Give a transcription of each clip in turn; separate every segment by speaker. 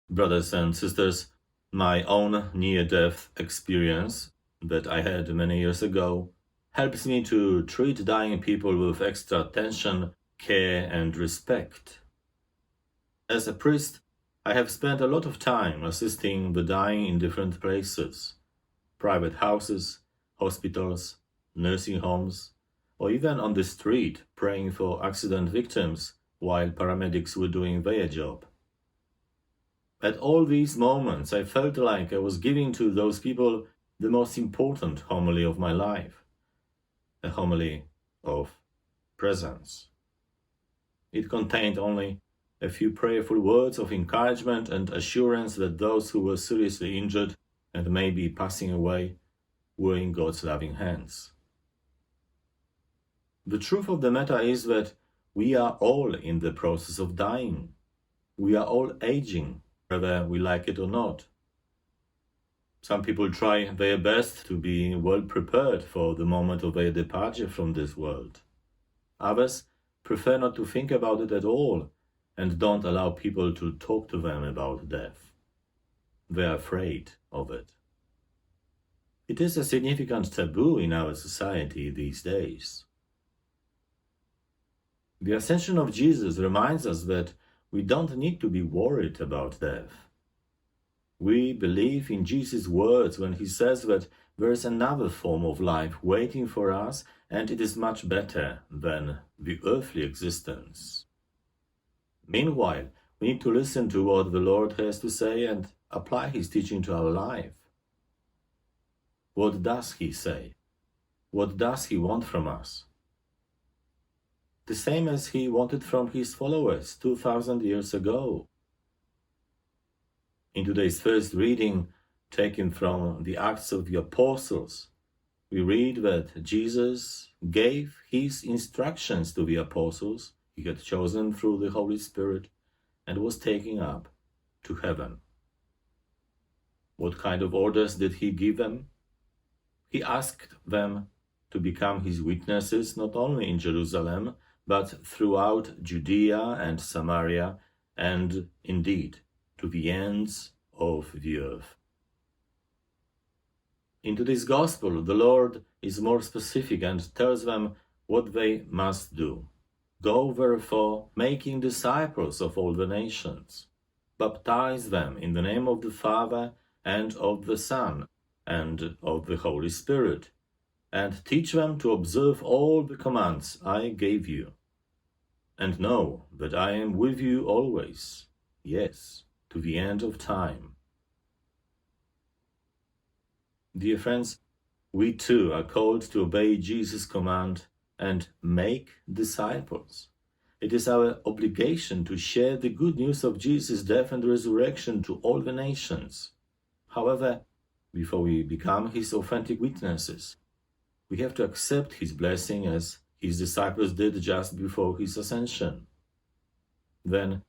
Speaker 1: Brothers and sisters, my own near-death experience that I had many years ago helps me to treat dying people with extra attention, care, and respect. As a priest, I have spent a lot of time assisting the dying in different places: private houses, hospitals, nursing homes, or even on the street praying for accident victims while paramedics were doing their job. At all these moments, I felt like I was giving to those people the most important homily of my life, a homily of presence. It contained only a few prayerful words of encouragement and assurance that those who were seriously injured and maybe passing away were in God's loving hands. The truth of the matter is that we are all in the process of dying. We are all aging, whether we like it or not. Some people try their best to be well prepared for the moment of their departure from this world. Others prefer not to think about it at all and don't allow people to talk to them about death. They are afraid of it. It is a significant taboo in our society these days. The Ascension of Jesus reminds us that we don't need to be worried about death. We believe in Jesus' words when he says that there is another form of life waiting for us, and it is much better than the earthly existence. Meanwhile, we need to listen to what the Lord has to say and apply his teaching to our life. What does he say? What does he want from us? The same as he wanted from his followers 2,000 years ago. In today's first reading, taken from the Acts of the Apostles, we read that Jesus gave his instructions to the apostles he had chosen through the Holy Spirit and was taken up to heaven. What kind of orders did he give them? He asked them to become his witnesses not only in Jerusalem, but throughout Judea and Samaria, and indeed to the ends of the earth. In today's Gospel, the Lord is more specific and tells them what they must do. Go therefore, making disciples of all the nations. Baptize them in the name of the Father and of the Son and of the Holy Spirit, and teach them to observe all the commands I gave you. And know that I am with you always, yes, to the end of time. Dear friends, we too are called to obey Jesus' command and make disciples. It is our obligation to share the good news of Jesus' death and resurrection to all the nations. However, before we become his authentic witnesses, we have to accept his blessing as his disciples did just before his ascension. Then,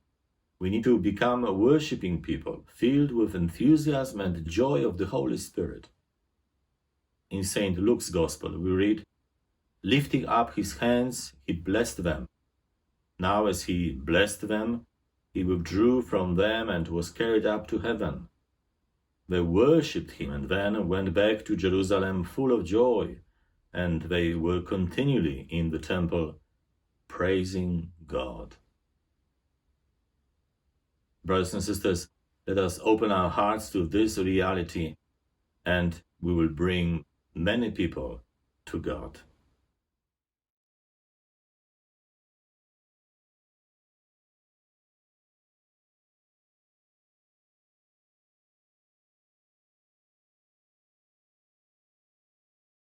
Speaker 1: we need to become a worshipping people, filled with enthusiasm and joy of the Holy Spirit. In St. Luke's Gospel, we read, lifting up his hands, he blessed them. Now as he blessed them, he withdrew from them and was carried up to heaven. They worshipped him and then went back to Jerusalem full of joy, and they were continually in the temple, praising God. Brothers and sisters, let us open our hearts to this reality, and we will bring many people to God.